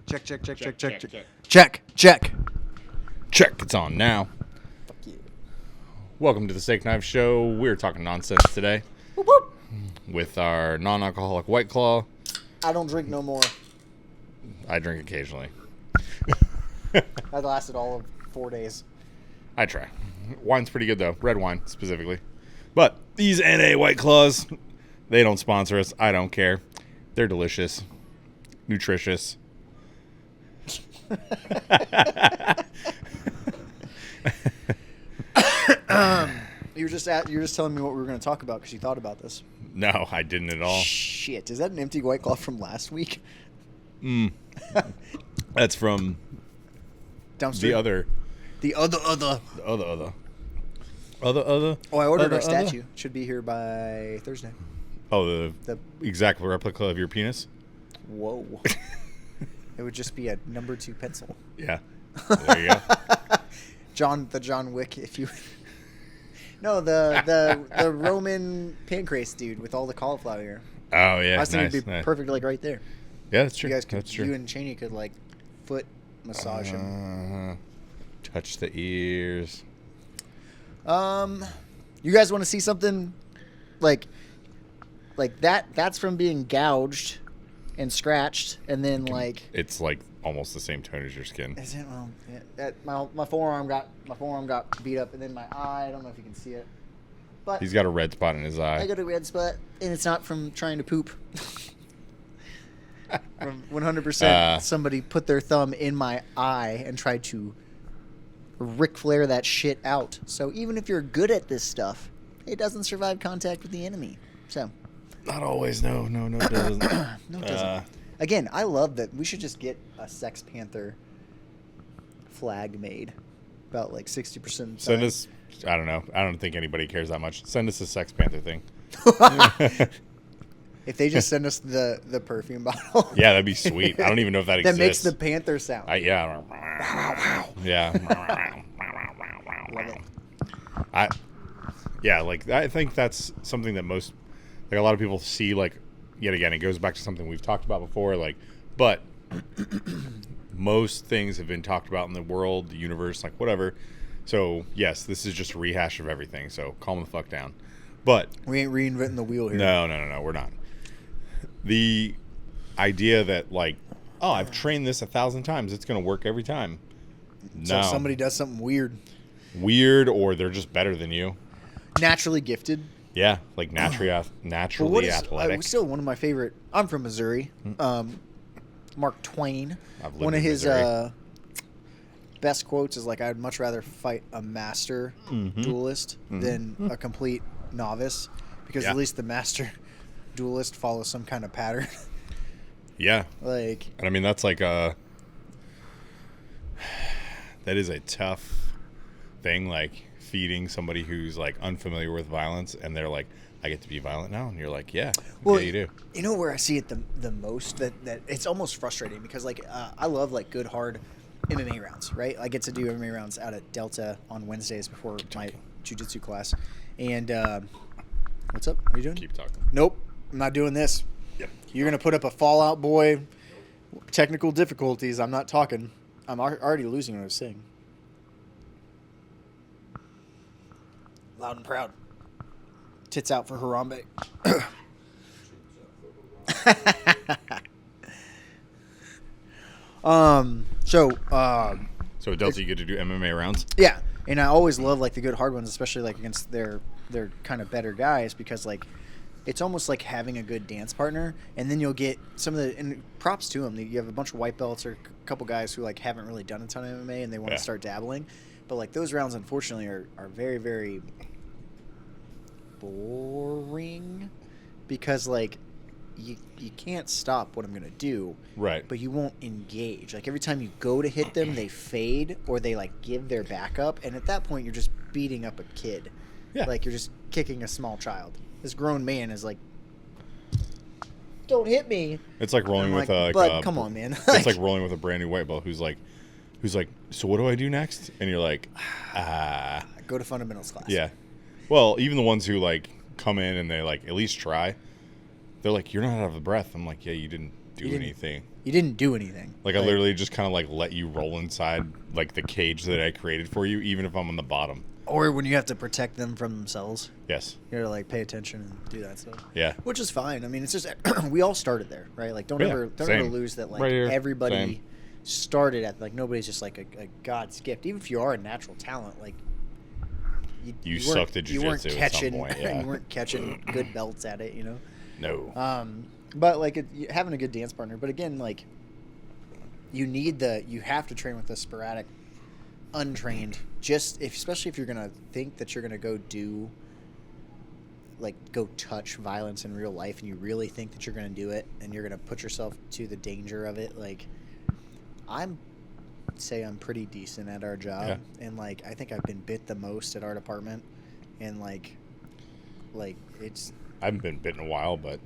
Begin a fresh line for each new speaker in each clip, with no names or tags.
Check.
Check. It's on now.
Fuck you.
Welcome to the Steak Knife Show. We're talking nonsense today
Whoop, whoop.
with our non-alcoholic White Claw.
I don't drink no more.
I drink occasionally.
That lasted all of 4 days.
I try. Wine's pretty good, though. Red wine, specifically. But these NA White Claws, they don't sponsor us. I don't care. They're delicious. Nutritious.
You were just telling me what we were going to talk about because you thought about this.
No, I didn't at all.
Shit, is that an empty White Claw from last week?
That's from
Dumpster?
the other.
Oh, I ordered our statue. Should be here by Thursday.
Oh, the exact replica of your penis?
Whoa. It would just be a number 2 pencil.
Yeah. There you go.
The John Wick, if you... No, the Roman pancreas dude with all the cauliflower.
Oh, yeah.
I was thinking it'd be
nice.
perfect, like, right there.
Yeah, that's true.
You guys could,
That's true.
you and Cheney could, like, foot massage him.
Touch the ears.
You guys want to see something like that? That's from being gouged and scratched, and then like
It's like almost the same tone as your skin.
is it? Well, yeah, that my forearm got beat up, and then my eye. I don't know if you can see it, but
He's got a red spot in his eye.
I got a red spot, and it's not from trying to poop. From 100%, somebody put their thumb in my eye and tried to Ric Flair that shit out. So even if you're good at this stuff, it doesn't survive contact with the enemy. So
Not always. No, it doesn't.
no, it doesn't. Again, I love that. We should just get a Sex Panther flag made. About like 60% of the time.
Send us. I don't know. I don't think anybody cares that much. Send us a Sex Panther thing.
If they just send us the perfume bottle.
Yeah, that'd be sweet. I don't even know if that exists.
That makes the panther sound.
Yeah. Yeah. I think that's something that most, like, a lot of people see, like, yet again, it goes back to something we've talked about before, like, but most things have been talked about in the world, the universe, like, whatever. So, yes, this is just a rehash of everything, so calm the fuck down. But
We ain't reinventing the wheel here.
no, we're not. The idea that, like, oh, I've trained this 1,000 times, it's going to work every time.
So
No.
if somebody does something
Weird, or they're just better than you.
naturally gifted.
Yeah, like naturally athletic.
Still one of my favorite. I'm from Missouri. Mark Twain.
I've lived
One of
in
his
Missouri.
best quotes is like, "I'd much rather fight a master duelist than a complete novice, because
Yeah.
at least the master duelist follows some kind of pattern."
Yeah,
Like,
and I mean that's like that is a tough thing. Like feeding somebody who's like unfamiliar with violence, and they're like, "I get to be violent now," and you're like, "Yeah,
well,
yeah, you do."
You know where I see it the most, that it's almost frustrating, because like I love like good hard MMA rounds, right? I get to do MMA rounds out at Delta on Wednesdays before my jiu-jitsu class. And what's up? What are you doing?
Keep talking.
Nope, I'm not doing this.
Yep.
You're gonna put up a Fallout Boy technical difficulties. I'm not talking. I'm already losing what I was saying. Loud and proud. Tits out for Harambe.
So Delta, you get to do MMA rounds.
Yeah, and I always love like the good hard ones, especially like against their kind of better guys, because like it's almost like having a good dance partner, and then you'll get some of the, and props to them. You have a bunch of white belts or a couple guys who like haven't really done a ton of MMA and they want to start dabbling, but like those rounds unfortunately are very, very boring, because like you can't stop what I'm gonna do,
Right.
but you won't engage. Like every time you go to hit them, they fade, or they like give their back up, and at that point you're just beating up a kid.
Yeah.
Like you're just kicking a small child. This grown man is like, "Don't hit me."
It's like rolling with
like, but come on, man.
It's like rolling with a brand new white belt who's like, so what do I do next? And you're like,
Go to fundamentals class.
Yeah. Well, even the ones who like come in and they like at least try, they're like, "You're not out of breath." I'm like, "Yeah, you didn't do anything.
You didn't do anything.
Like I literally just kind of like let you roll inside like the cage that I created for you, even if I'm on the bottom.
Or when you have to protect them from themselves.
Yes.
You gotta like pay attention and do that stuff.
Yeah.
Which is fine. I mean, it's just we all started there, right? Like don't ever lose that. Like everybody started at like nobody's just like a God's gift. Even if you are a natural talent, like
you sucked at jiu-jitsu at some point. Yeah.
You weren't catching good belts at it, you know.
No.
But like having a good dance partner. But again, like you have to train with a sporadic, untrained. Especially if you're gonna think that you're gonna go touch violence in real life, and you really think that you're gonna do it, and you're gonna put yourself to the danger of it. Like I'm pretty decent at our job, and like I think I've been bit the most at our department, and like it's.
I haven't been bit in a while, but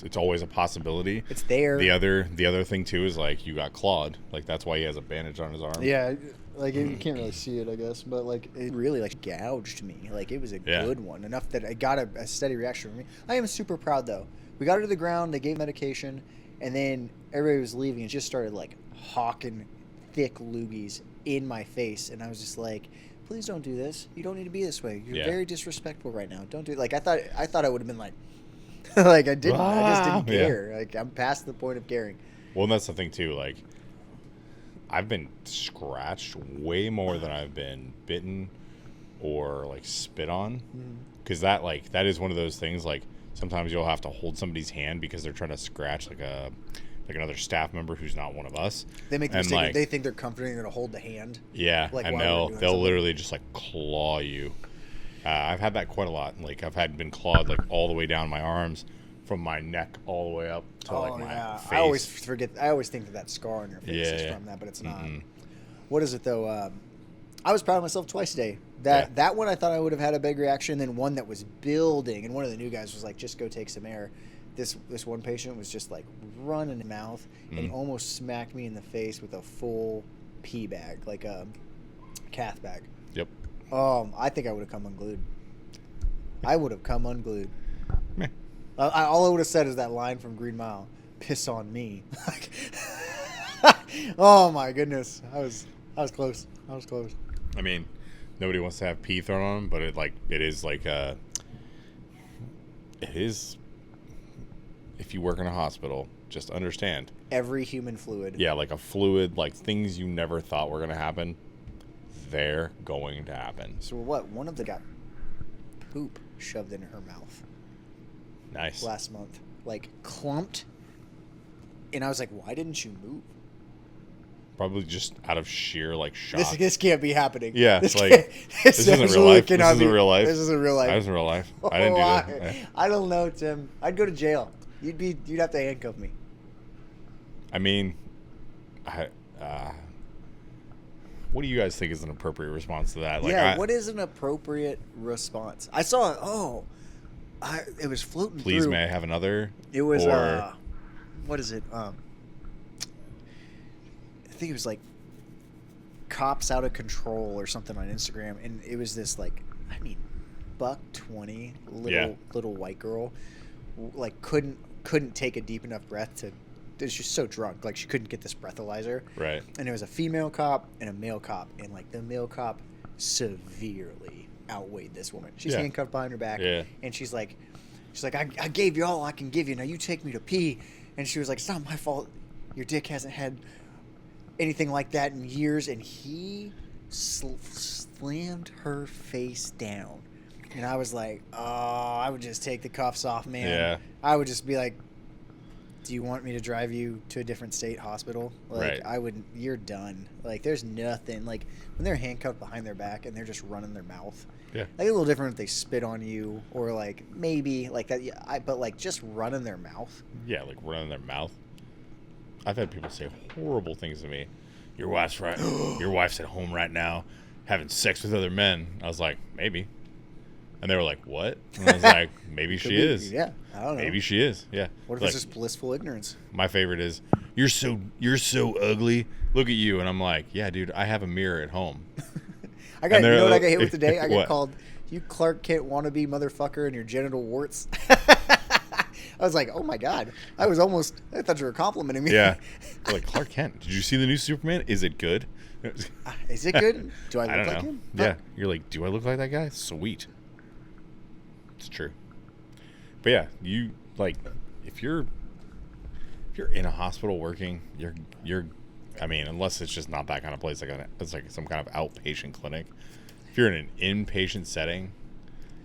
it's always a possibility.
It's there.
The other thing too is like you got clawed. Like that's why he has a bandage on his arm.
Yeah, like you can't really see it, I guess, but like it really like gouged me. Like it was a good one, enough that I got a steady reaction from me. I am super proud though. We got her to the ground. They gave medication, and then everybody was leaving and just started like hawking thick loogies in my face, and I was just like, please don't do this. You don't need to be this way. You're very disrespectful right now. Don't do it. Like I thought I would have been like like I didn't. I just didn't care. Like I'm past the point of caring.
Well, and that's the thing too. Like I've been scratched way more than I've been bitten or like spit on, because that is one of those things. Like sometimes you'll have to hold somebody's hand because they're trying to scratch like another staff member who's not one of us.
They make the mistake. Like, they think they're comforting. They're gonna hold the hand.
Yeah, like, and they'll literally just like claw you. I've had that quite a lot. Like I've been clawed like all the way down my arms, from my neck all the way up to like my face.
I always forget. I always think that scar on your face is from that, but it's not. What is it though? I was proud of myself twice today. That one I thought I would have had a big reaction. Then one that was building, and one of the new guys was like, "Just go take some air." This one patient was just like running his mouth, and he almost smacked me in the face with a full pee bag, like a cath bag.
Yep.
I think I would have come unglued. All I would have said is that line from Green Mile, "Piss on me." Oh my goodness, I was close.
I mean, nobody wants to have pee thrown on them, but it is if you work in a hospital, just understand
every human fluid.
Yeah, like a fluid, like things you never thought were going to happen, they're going to happen.
So what? One of them got poop shoved in her mouth.
Nice.
Last month, like clumped, and I was like, "Why didn't you move?"
Probably just out of sheer like shock.
This can't be happening.
Yeah, this isn't real life. This isn't real life.
This isn't real life.
That isn't real life. I didn't do that.
I don't know, Tim. I'd go to jail. You'd have to handcuff me.
I mean, what do you guys think is an appropriate response to that? Like,
what is an appropriate response? I saw it was floating
Please,
through.
may I have another?
It was what is it? I think it was like cops out of control or something on Instagram, and it was this like, I mean, $120 little white girl, like couldn't take a deep enough breath to. She's just so drunk, like she couldn't get this breathalyzer. Right. And there was a female cop and a male cop, and like the male cop severely outweighed this woman. She's handcuffed behind her back, and she's like, I gave you all I can give you. Now you take me to pee. And she was like, it's not my fault. Your dick hasn't had anything like that in years. And he slammed her face down. And I was like, oh, I would just take the cuffs off, man. Yeah. I would just be like, do you want me to drive you to a different state hospital? Like, right. You're done. Like, there's nothing. Like, when they're handcuffed behind their back and they're just running their mouth. Yeah. Like, a little different if they spit on you or, like, maybe like that. Yeah, but, like, just running their mouth.
Yeah, like running their mouth. I've had people say horrible things to me. Your wife's at home right now having sex with other men. I was like, maybe. And they were like, what? And I was like, maybe she is.
Yeah, I don't know.
Maybe she is. Yeah.
What if it's just blissful ignorance?
My favorite is, you're so ugly. Look at you. And I'm like, yeah, dude, I have a mirror at home.
You know what I got hit with today? I got called, you Clark Kent wannabe motherfucker and your genital warts. I was like, oh my God. I thought you were complimenting me.
Yeah. Like, Clark Kent, did you see the new Superman? Is it good?
Is it good? Do I look
don't
like
know.
him?
Yeah. You're like, do I look like that guy? Sweet. It's true. But yeah, you like if you're in a hospital working, you're I mean, unless it's just not that kind of place, it's like some kind of outpatient clinic. If you're in an inpatient setting,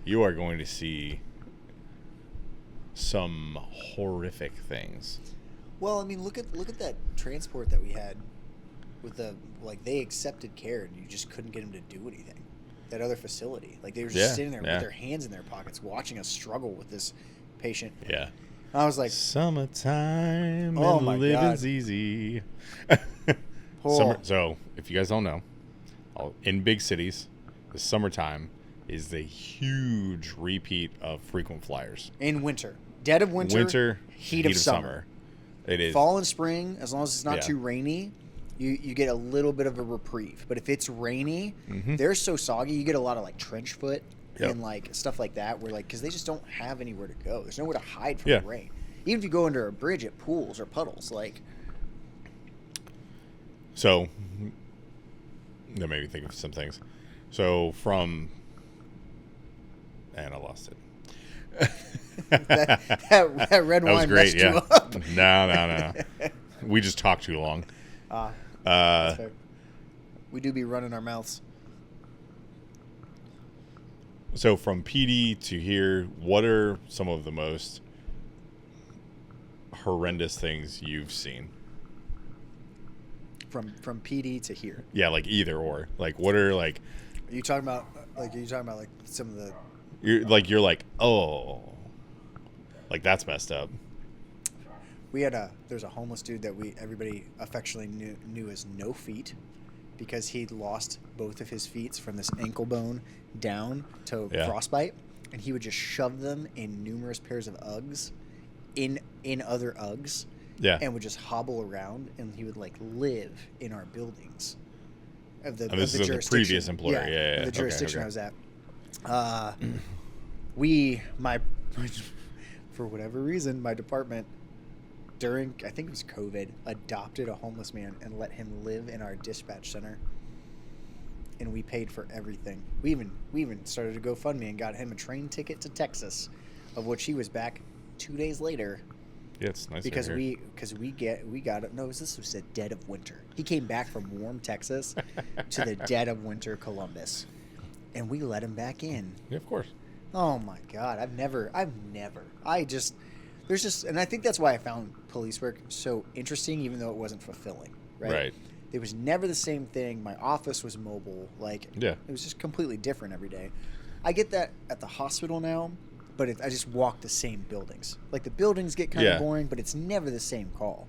you are going to see some horrific things.
Well, I mean, look at that transport that we had with they accepted care and you just couldn't get them to do anything. That other facility, like they were just sitting there with their hands in their pockets, watching us struggle with this patient.
Yeah.
And I was like,
summertime.
Oh
and
my
living's
God.
easy.
Oh.
So, if you guys don't know, in big cities, the summertime is the huge repeat of frequent flyers.
In winter, dead of winter, heat of summer.
It is
fall and spring, as long as it's not
Yeah.
too rainy. You get a little bit of a reprieve, but if it's rainy,
Mhm.
they're so soggy. You get a lot of like trench foot
Yep.
and like stuff like that, where like because they just don't have anywhere to go. There's nowhere to hide from
Yeah.
the rain. Even if you go under a bridge at pools or puddles, like
So, that made me think of some things. So and I lost it.
that red
That was
wine
great.
messed
Yeah.
you up.
No. We just talked too long.
That's fair. We do be running our mouths.
So from PD to here, what are some of the most horrendous things you've seen?
From PD to here.
Yeah, like either or. Like what are like
Are you talking about like some of the
you're like, oh, like that's messed up.
We had there's a homeless dude that everybody affectionately knew as No Feet because he'd lost both of his feet from this ankle bone down to frostbite, and he would just shove them in numerous pairs of Uggs in other Uggs.
Yeah.
And would just hobble around, and he would like live in our buildings of the,
And this
of the
is
jurisdiction.
the previous employer. Yeah.
The
Okay,
jurisdiction
okay.
I was at. For whatever reason, my department during I think it was COVID adopted a homeless man and let him live in our dispatch center. And we paid for everything. We even started a GoFundMe and got him a train ticket to Texas, of which he was back 2 days later.
Yeah, it's nice
Because
to hear.
we got it. No, this was the dead of winter. He came back from warm Texas to the dead of winter Columbus, and we let him back in.
Yeah, of course.
Oh my God, there's just, and I think that's why I found police work so interesting, even though it wasn't fulfilling. Right. It was never the same thing. My office was mobile. Like,
Yeah.
it was just completely different every day. I get that at the hospital now. But I just walk the same buildings. Like the buildings get kind of boring, but it's never the same call.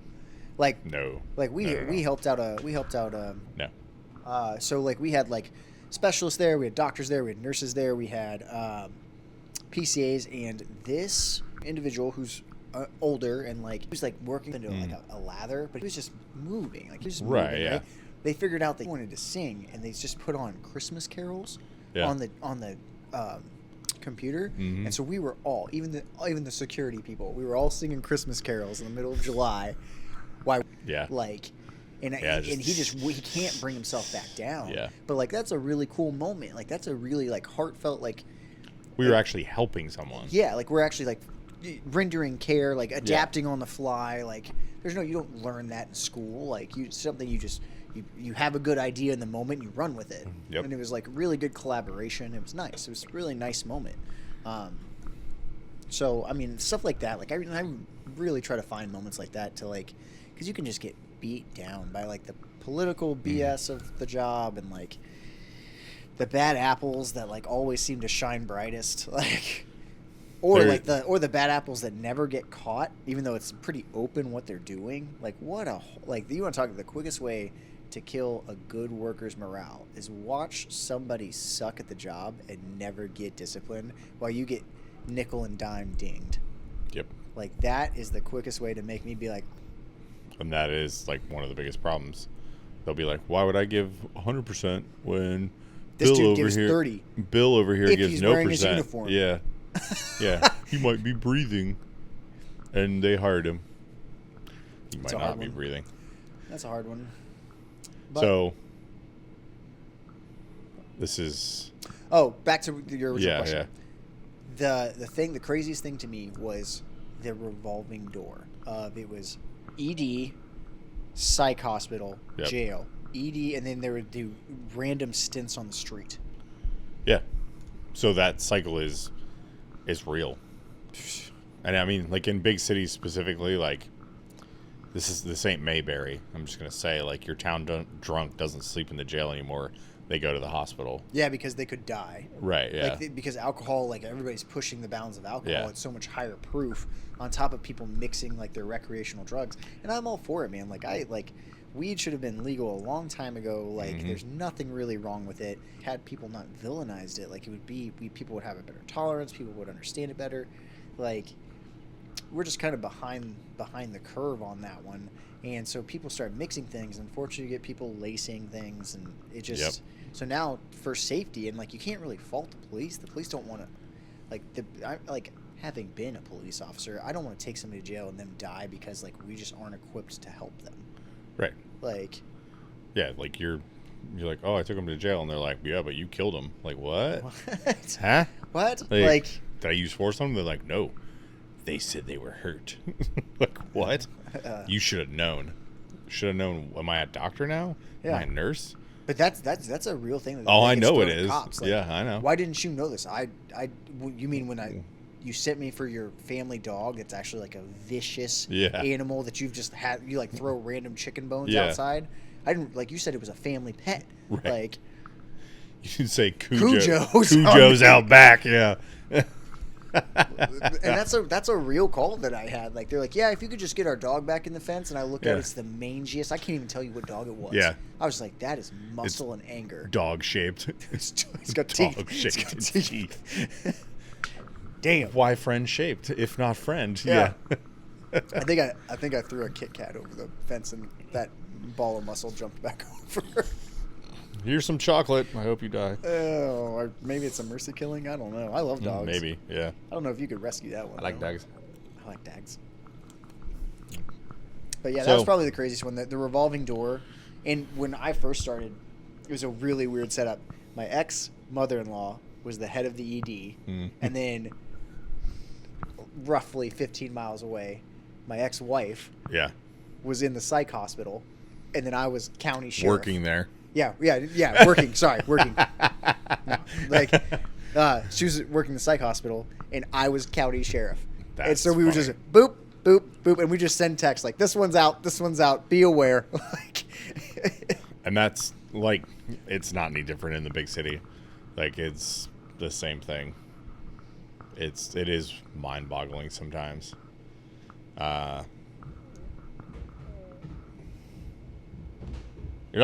Like
No.
Like we helped out
No.
so like we had like specialists there, we had doctors there, we had nurses there, we had PCAs, and this individual who's older and like he was like working into like a lather, but he was just moving. Like he was just moving,
Yeah.
right? They figured out they wanted to sing, and they just put on Christmas carols on the computer, and so we were all, even the security people, we were all singing Christmas carols in the middle of July. Why?
Yeah.
Like, and he can't bring himself back down.
Yeah.
But like that's a really cool moment. Like that's a really like heartfelt like.
We were actually helping someone.
Yeah, like we're actually like rendering care, like adapting on the fly. Like you don't learn that in school. Like something you just. You have a good idea in the moment, you run with it.
Yep.
And it was like really good collaboration. It was nice. It was a really nice moment. So, I mean, stuff like that. Like, I really try to find moments like that to, like, because you can just get beat down by, like, the political BS of the job and, like, the bad apples that, like, always seem to shine brightest. Like, or the bad apples that never get caught, even though it's pretty open what they're doing. Like, you want to talk the quickest way to kill a good worker's morale is watch somebody suck at the job and never get disciplined while you get nickel and dime dinged.
Yep.
Like that is the quickest way to make me be like,
And that is like one of the biggest problems. They'll be like, why would I give 100% when
this
Bill
dude
over
gives
here
30
Bill over here
if
gives
he's
no
wearing his
percent.
uniform.
Yeah. Yeah. He might be breathing. And they hired him. He
That's
might
a hard
not be
one.
breathing.
That's a hard one. But,
So, this is...
oh, back to your original question.
Yeah.
The craziest thing to me was the revolving door. It was ED, psych hospital,
Yep.
jail, ED, and then there would do random stints on the street.
Yeah. So that cycle is real. And I mean, like in big cities specifically, like this ain't Mayberry. I'm just gonna say, like, your town drunk doesn't sleep in the jail anymore. They go to the hospital.
Yeah, because they could die.
Right. Yeah.
Like because alcohol, like everybody's pushing the bounds of alcohol.
Yeah.
It's so much higher proof on top of people mixing like their recreational drugs. And I'm all for it, man. Like weed should have been legal a long time ago. Like there's nothing really wrong with it. Had people not villainized it, like it would be, people would have a better tolerance. People would understand it better. Like we're just kind of behind the curve on that one. And so people start mixing things. Unfortunately, you get people lacing things, and it just.
Yep.
So now, for safety, and like you can't really fault the police. The police don't want to, like having been a police officer, I don't want to take somebody to jail and them die because like we just aren't equipped to help them.
Right.
Like.
Yeah, like you're like, oh, I took him to jail, and they're like, yeah, but you killed him. Like, what?
What?
Huh?
What?
Like, did I use force on them? They're like, no. They said they were hurt. Like, what? You should have known. Should have known. Am I a doctor now?
Yeah.
Am I a nurse?
But that's a real thing.
Oh, I
gets
know
thrown
it
at
is.
cops. Like,
Yeah, I know.
Why didn't you know this? You mean when you sent me for your family dog? It's actually like a vicious animal that you've just had. You like throw random chicken bones outside. I didn't, like you said, it was a family pet.
Right.
Like
you should say Cujo's
Cujo's
out back. Yeah.
and that's a real call that I had. Like they're like, yeah, if you could just get our dog back in the fence, and I looked at it, it's the mangiest. I can't even tell you what dog it was.
Yeah.
I was like, that is muscle and anger.
Dog shaped.
It's got teeth.
Dog-shaped
It's got teeth. Damn.
Why friend shaped if not friend?
Yeah. I think I threw a Kit Kat over the fence, and that ball of muscle jumped back over.
Here's some chocolate. I hope you die.
Oh, or maybe it's a mercy killing. I don't know. I love dogs.
Maybe, yeah.
I don't know if you could rescue that one.
I like dogs.
I like dogs. But yeah, that
So-
was probably the craziest one. The revolving door. And when I first started, it was a really weird setup. My ex-mother-in-law was the head of the ED. And then roughly 15 miles away, my ex-wife was in the psych hospital. And then I was county sheriff.
Working there.
Yeah, working. Sorry, working. No, like, she was working the psych hospital, and I was county sheriff. And so we would just boop, boop, boop, and we just send texts like, this one's out, be aware. Like,
and that's, like, it's not any different in the big city. Like, it's the same thing. It is mind-boggling sometimes. You're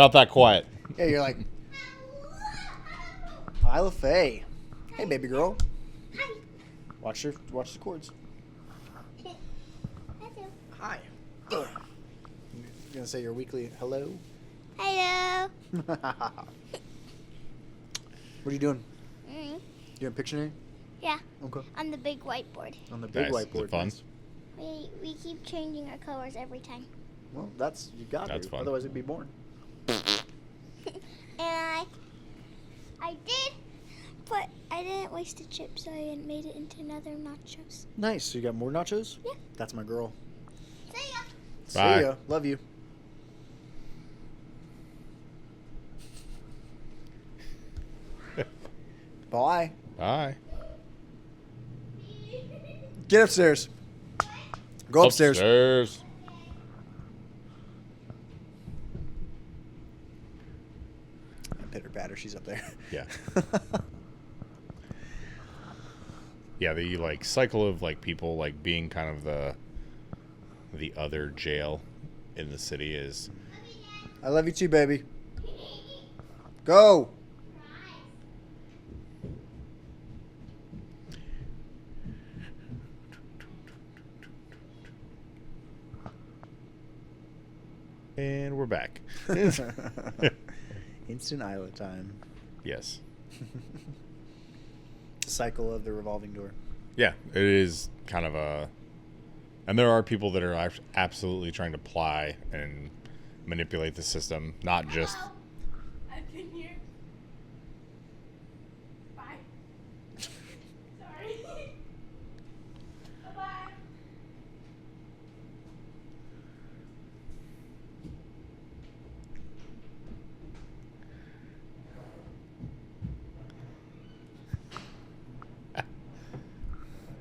not that quiet.
yeah, you're like, Isla Faye. Hey, baby girl.
Hi.
Watch the chords. Hi. You gonna say your weekly hello?
Hello.
What are you doing?
Mm,
Doing Pictionary?
yeah,
Okay.
on the big whiteboard.
On the big
Nice. Is it
whiteboard.
fun?
Nice.
We keep changing our colors every time.
Well, you got
That's
to.
fun.
Otherwise, it'd be boring.
And I didn't waste a chip, so I made it into another nachos.
Nice. So you got more nachos?
Yeah.
That's my girl.
See ya.
Bye.
See ya. Love you. Bye.
Bye.
Get upstairs. Go upstairs. Pitter patter. She's up there.
Yeah. Yeah, the like cycle of like people like being kind of the other jail in the city is
I love you too, baby. Go.
and we're back.
Instant Isla time.
Yes.
Cycle of the revolving door.
Yeah, it is kind of a And there are people that are absolutely trying to ply and manipulate the system, not just.
I've been here. Bye. Sorry. Bye-bye.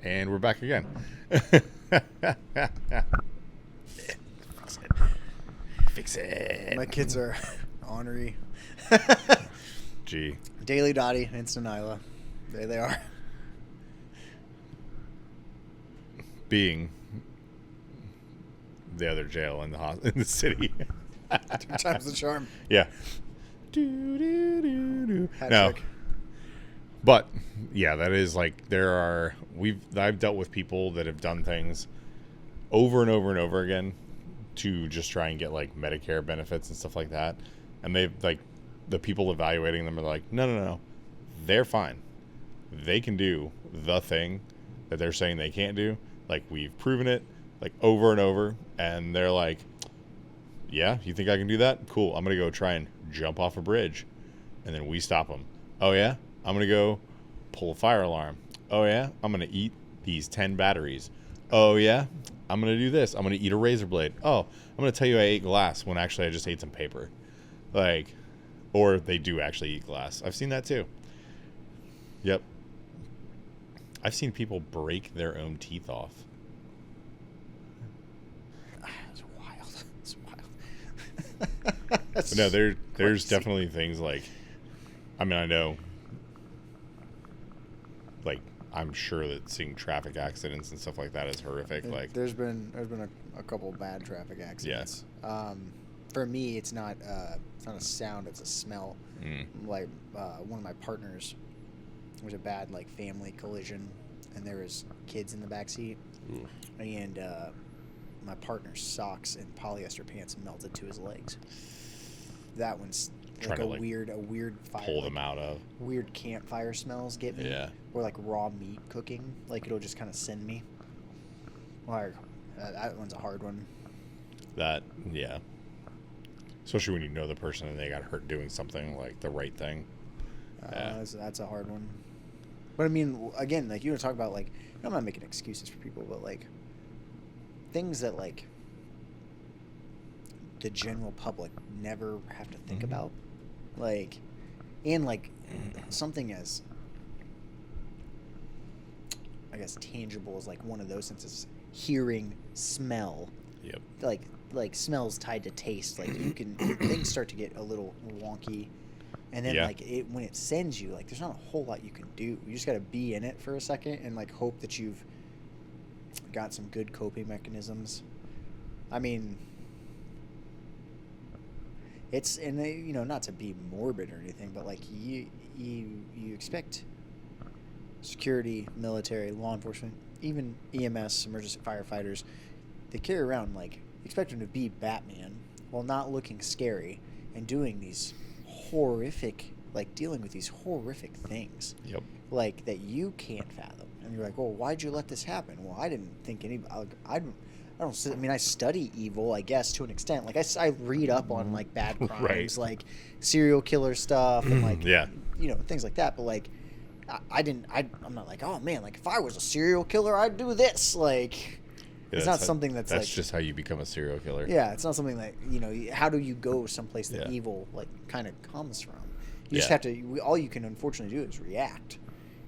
And we're back again. Fix it.
My kids are ornery.
Gee.
Daily Dottie, Instant Isla. There they are.
Being the other jail in the city.
2 times the charm.
Yeah.
Hat
No.
trick.
But yeah, that is like I've dealt with people that have done things over and over and over again to just try and get like Medicare benefits and stuff like that. And they've like the people evaluating them are like, no. They're fine. They can do the thing that they're saying they can't do. Like we've proven it like over and over. And they're like, yeah, you think I can do that? Cool. I'm going to go try and jump off a bridge. And then we stop them. Oh yeah? I'm going to go pull a fire alarm. Oh, yeah? I'm going to eat these 10 batteries. Oh, yeah? I'm going to do this. I'm going to eat a razor blade. Oh, I'm going to tell you I ate glass when actually I just ate some paper. Like, or they do actually eat glass. I've seen that too. Yep. I've seen people break their own teeth off.
It's wild. It's wild.
But no, there's
crazy.
definitely things like, I mean, I know, like, I'm sure that seeing traffic accidents and stuff like that is horrific. Like,
there's been a couple bad traffic accidents. For me, it's not a sound; it's a smell. Like one of my partners, there was a bad like family collision, and there was kids in the back seat, and my partner's socks and polyester pants melted to his legs. That one's like a weird fire.
pull them out of.
Weird campfire smells get me.
Yeah.
Or like raw meat cooking. Like it'll just kind of send me. Or that one's a hard one.
That, yeah. Especially when you know the person and they got hurt doing something like the right thing. Yeah.
That's a hard one. But I mean, again, like you were talking about, like, I'm not making excuses for people, but like things that like the general public never have to think about, like, and like something as, I guess, tangible as like one of those senses, hearing, smell.
Yep.
Like smells tied to taste. Like you can things start to get a little wonky, and then like when it sends you, like there's not a whole lot you can do. You just got to be in it for a second and like hope that you've got some good coping mechanisms. I mean, it's, and you know, not to be morbid or anything, but like you expect security, military, law enforcement, even EMS, emergency firefighters, they carry around, like, expect them to be Batman while not looking scary and doing these horrific, like dealing with these horrific things.
Yep.
Like that you can't fathom. And you're like, well, why'd you let this happen? Well, I didn't think I mean, I study evil, I guess, to an extent. Like, I read up on, like, bad crimes, like serial killer stuff and, like, you know, things like that. But, like, I'm not like, oh, man, like, if I was a serial killer, I'd do this. Like, it's not something that's like...
That's just how you become a serial killer.
Yeah, it's not something that, you know, how do you go someplace that evil, like, kind of comes from? You just have to... all you can, unfortunately, do is react.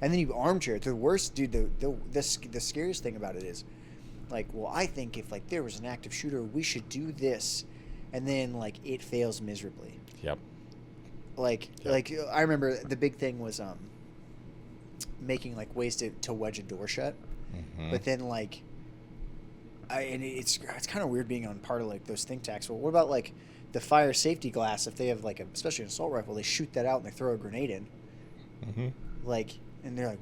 And then you armchair. The worst, dude, the scariest thing about it is, like, well, I think if, like, there was an active shooter, we should do this. And then, like, it fails miserably.
Yep.
Like, I remember the big thing was making, like, ways to wedge a door shut. Mm-hmm. But then, like... and it's kind of weird being on part of, like, those think tanks. Well, what about, like, the fire safety glass? If they have, like, especially an assault rifle, they shoot that out and they throw a grenade in. Mm-hmm. Like, and they're like,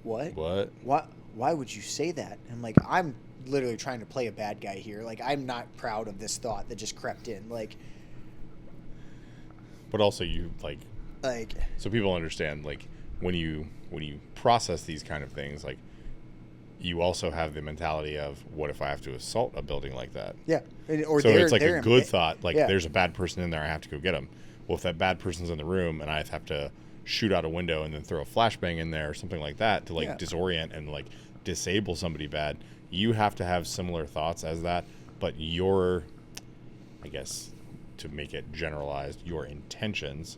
what? Why would you say that? And I'm like, I'm literally trying to play a bad guy here. Like, I'm not proud of this thought that just crept in. Like,
but also you like so people understand, like, when you process these kind of things, like, you also have the mentality of, what if I have to assault a building like that?
Yeah. Or
So it's like a good
admit-
thought. Like,
yeah.
there's a bad person in there. I have to go get him. Well, if that bad person's in the room and I have to shoot out a window and then throw a flashbang in there or something like that to, like,
Yeah.
disorient and, like, disable somebody bad, you have to have similar thoughts as that. But your, I guess, to make it generalized, your intentions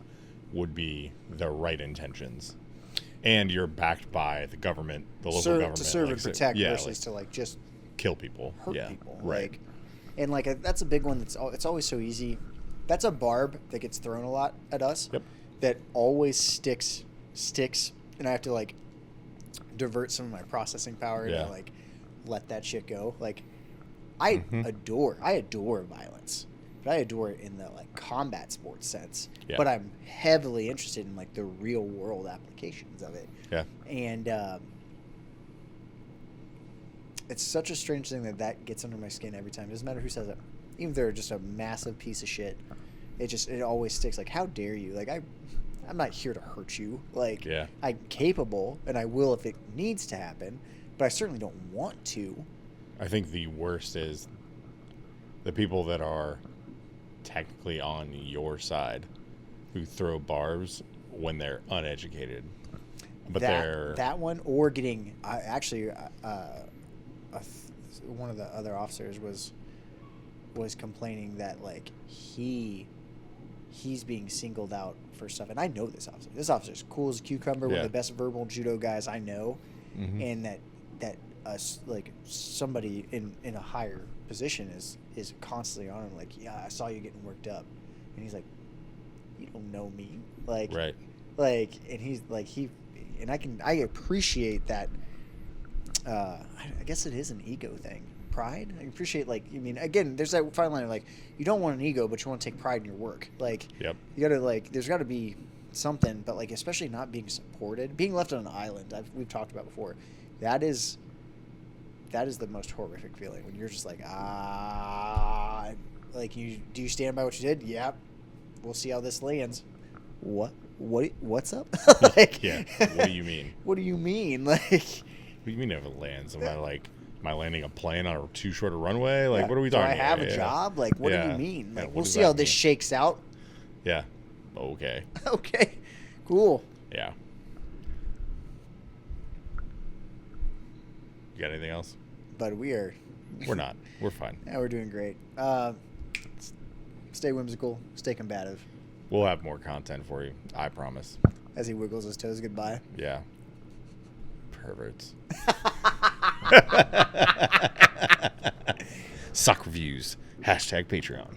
would be the right intentions. And you're backed by the government, the local government.
To serve
like,
and protect
yeah,
versus
like,
to, like, just
kill people.
hurt
Yeah,
people.
right.
Like, and, like, that's a big one. It's always so easy. That's a barb that gets thrown a lot at us.
Yep.
That always sticks, and I have to, like, divert some of my processing power
Yeah.
to, like, let that shit go. Like, I adore violence, but I adore it in the, like, combat sports sense.
Yeah.
But I'm heavily interested in, like, the real world applications of it.
Yeah.
And it's such a strange thing that gets under my skin every time. It doesn't matter who says it. Even if they're just a massive piece of shit, it always sticks. Like, how dare you? Like, I'm not here to hurt you. Like,
Yeah.
I'm capable, and I will if it needs to happen, but I certainly don't want to.
I think the worst is the people that are technically on your side who throw barbs when they're uneducated. But they're...
That one, or getting... one of the other officers was complaining that, like, he's being singled out for stuff. And I know this officer. This officer's cool as a cucumber, one
Yeah.
of the best verbal judo guys I know.
Mhm.
And that like, somebody in a higher position is constantly on him, like, yeah, I saw you getting worked up. And he's like, you don't know me. Like,
Right.
like, and he's like, I appreciate that. I guess it is an ego thing. Pride. I appreciate, like, I mean, again, there's that fine line of, like, you don't want an ego, but you want to take pride in your work. Like,
Yep.
you gotta, like, there's got to be something, but, like, especially not being supported, being left on an island. We've talked about before. That is the most horrific feeling when you're just like, like, do you stand by what you did? Yep. We'll see how this lands. What's up? Like,
Yeah. What do you mean?
What do you mean? Like,
What do you mean if it lands? Am I landing a plane on too short a runway? Like, what are we talking about?
Do I have a
Yeah.
job? Like, what do
Yeah.
you mean?
Yeah,
Like,
what
we'll
does
see
that
how this
mean?
shakes out.
Yeah. Okay.
Okay. Cool.
Yeah. You got anything else?
But
We're not. We're fine.
Yeah, we're doing great. Stay whimsical. Stay combative.
We'll have more content for you. I promise.
As he wiggles his toes goodbye.
Yeah. Perverts. Suck reviews. #Patreon.